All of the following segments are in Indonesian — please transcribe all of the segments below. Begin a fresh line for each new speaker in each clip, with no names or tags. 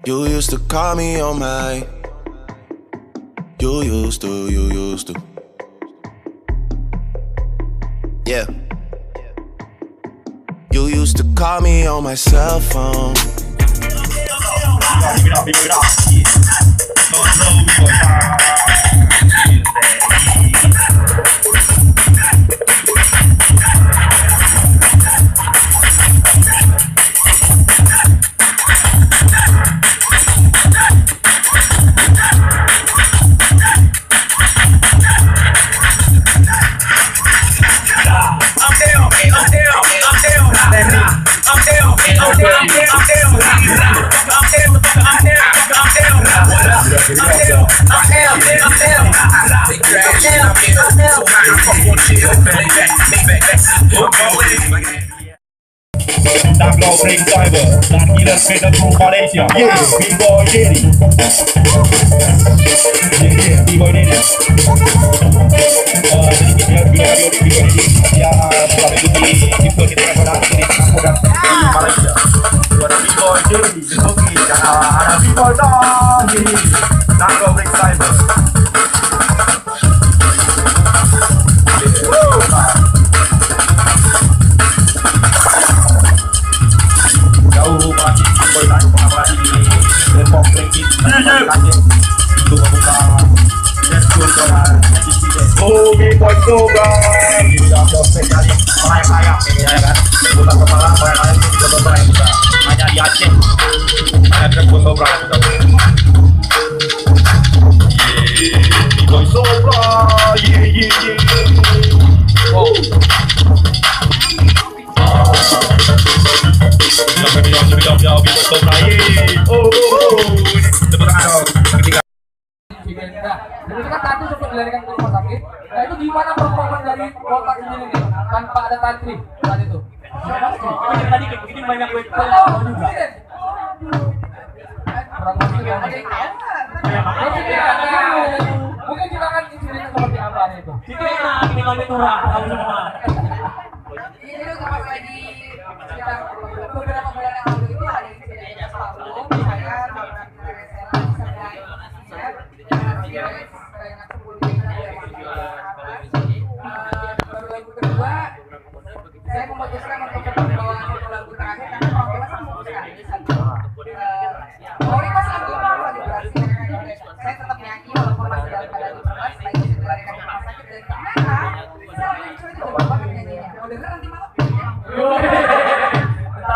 You used to call me on my. You used to. Yeah. You used to call me on my cell phone.
Double break driver dan gila sepeda True Malaysia. Yeah, B-Boy Daddy. Yeah, B-Boy Daddy. Sedikit ya video di B-Boy Daddy yang telah mengikuti tipe kita pada ini dan di Malaysia. Ada B-Boy Daddy, oke, dan ada B-Boy Daddy. Double break driver. Oh, B-Boy Cobra. Ini udah spesialis melayang-layang ini ya kan. Bukan kepala melayang-layang ini juga berbahaya juga. Hanya di Aceh. Ada B-Boy Cobra juga. B-Boy Cobra. Wow. Jauh B-Boy Cobra. Oh. Tepuk tangan dong. Ketika
jadi kan tadi sempat dilarikan ke rumah sakit. Nah itu gimana performa dari kota sendiri nih tanpa ada tantri saat itu? Tadi begini banyak web. Mungkin kita kan insidennya seperti apa itu? Itu yang minimalnya turah.
Ini udah pas lagi sekitar beberapa bulan yang lalu itu ada insidennya Palu, saya baru lagu kedua saya memutuskan untuk membawa satu lagu terakhir karena kalau saya fokus sekali prioritas lagu baru lagi berhasil saya tetap nyanyi walaupun masih dalam keadaan lemas setelah itu saya dilarikan ke rumah sakit dan ternyata saya lucu itu coba banget nyanyinya mau denger nanti malam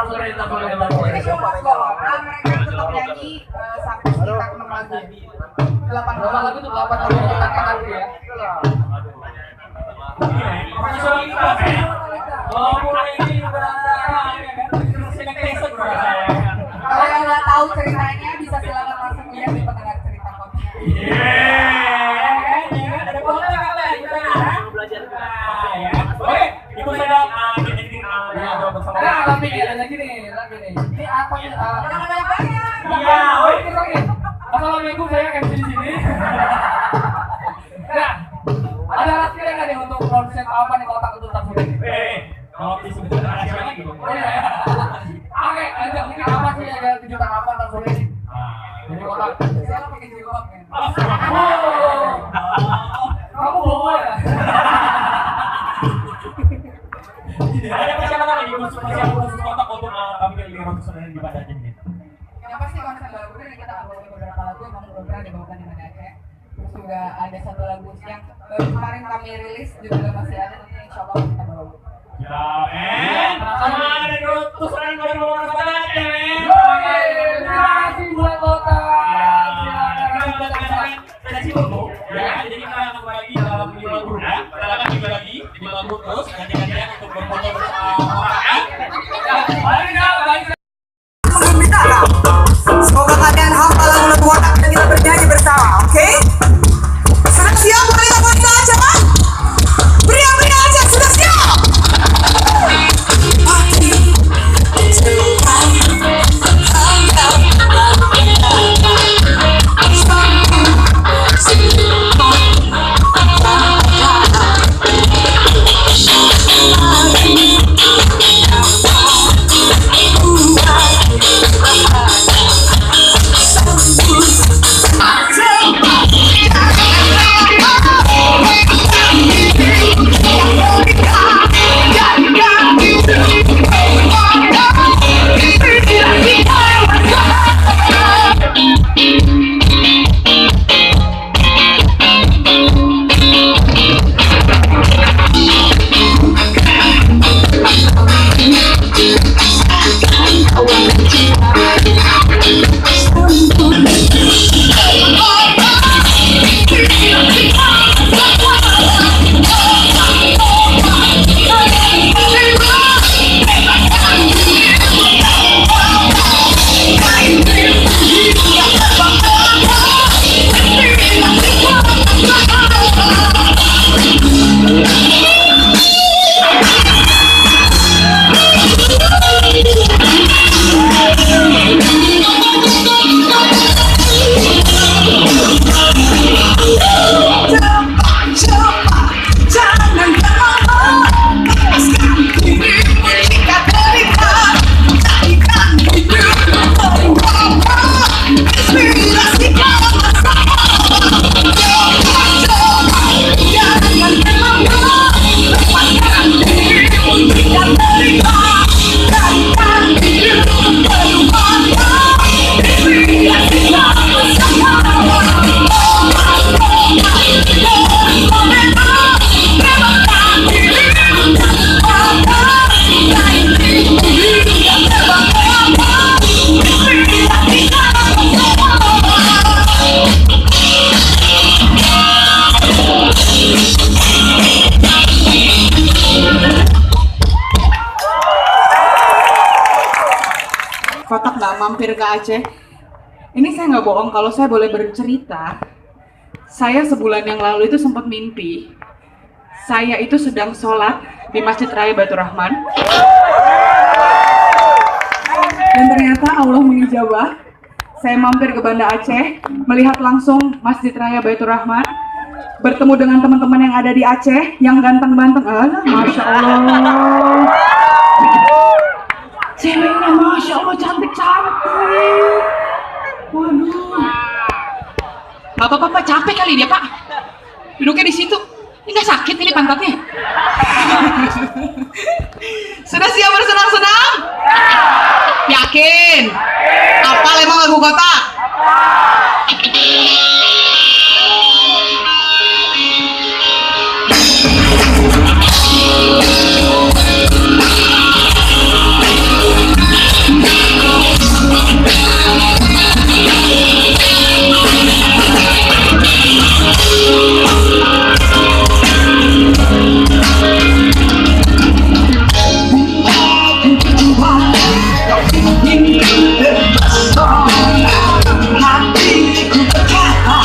jadi cuma sekolah mereka tetap nyanyi sampai sekitar 6 lagu 8 lagu itu 8 lagu kita kan ya. Kalau yang nggak tahu ceritanya bisa silakan langsung lihat di pendengar cerita kami.
Ada foto kalian kita belajar. Oke, ikut saya tapi lagi nih. Ini apa nih? Iya, oke. Assalamualaikum, saya MC di sini. Nah, ada rahasia nggak nih untuk konsep apa nih kotak untuk tamu ini? Kalau disebut rahasia lagi. Oke, ada mungkin apa sih ada kejutan apa tamu ini? Jadi kotak. Saya lo pakai jilbab kan? Kamu bohong ya? Ada persiapan lagi khusus kotak untuk kami pilih khusus di badannya ini.
Yang pasti konsep lagu ini kita bawa beberapa lagu emang belum pernah dibawakan di mana Aceh. Terus juga ada satu lagu yang baru kemarin kami rilis juga masih ada nanti insya Allah kita bawa.
Ya, sama ada terus orang baru bawa ke mana Aceh, terima kasih buat kota. Kita sibuk ya, jadi kita akan kembali dalam 5 lagu ya. Kita akan juga lagi 5 lagu terus ganti-gantian untuk berfoto bersama orang.
Semoga kalian hafal lagu-lagu watak dan kita bernyanyi bersama, oke? Sudah siap? Beri apa aja, Pak? Beri aja, sudah siap? watak nggak mampir ke Aceh. Ini saya nggak bohong kalau saya boleh bercerita. Saya sebulan yang lalu itu sempat mimpi. Saya itu sedang sholat di Masjid Raya Baitur Rahman. Dan ternyata Allah mengijabah. Saya mampir ke Banda Aceh, melihat langsung Masjid Raya Baitur Rahman, bertemu dengan teman-teman yang ada di Aceh, yang ganteng-ganteng. Alah, Masya Allah. Ceweknya Masya Allah cantik-cantik. Waduh. Bapak-bapak capek kali dia, Pak. Duduknya di situ. Ini nggak sakit ini pantatnya. Sudah siap bersenang-senang? Yakin? Apa emang lagu kota? Hatiku berkata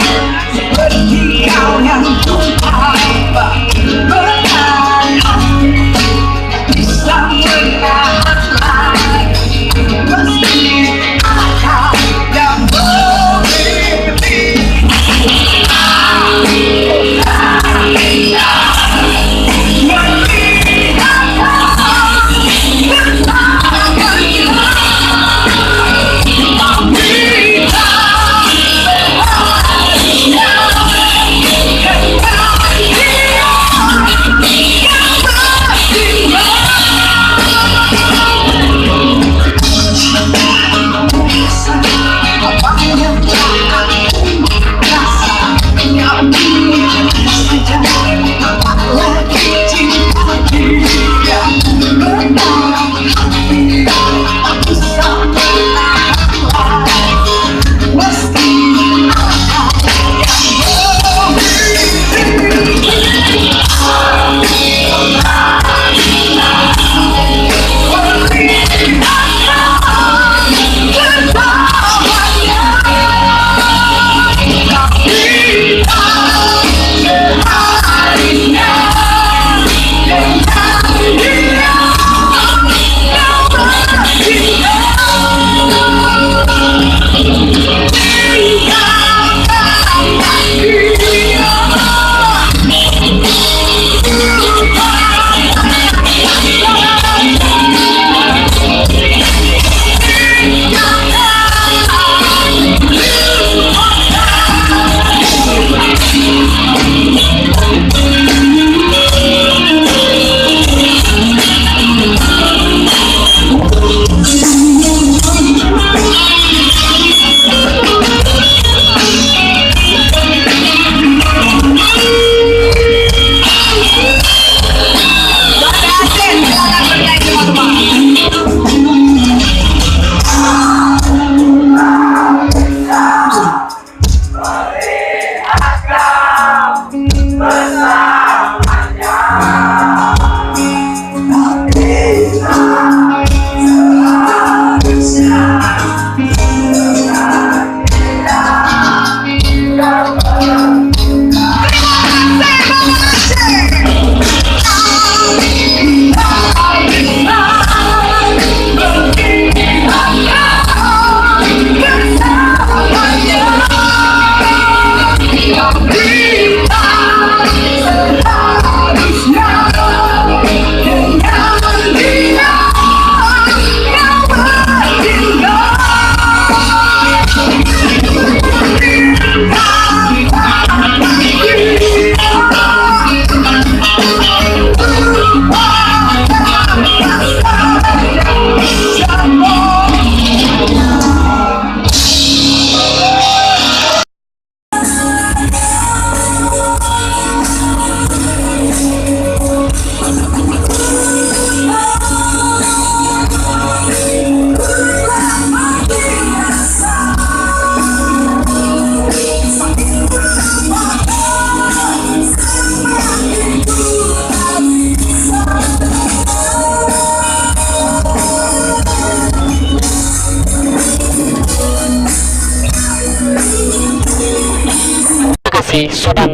kasih sudah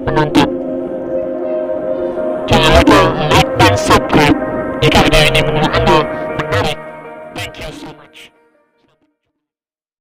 menonton. Jangan lupa like dan subscribe jika video ini menurut Anda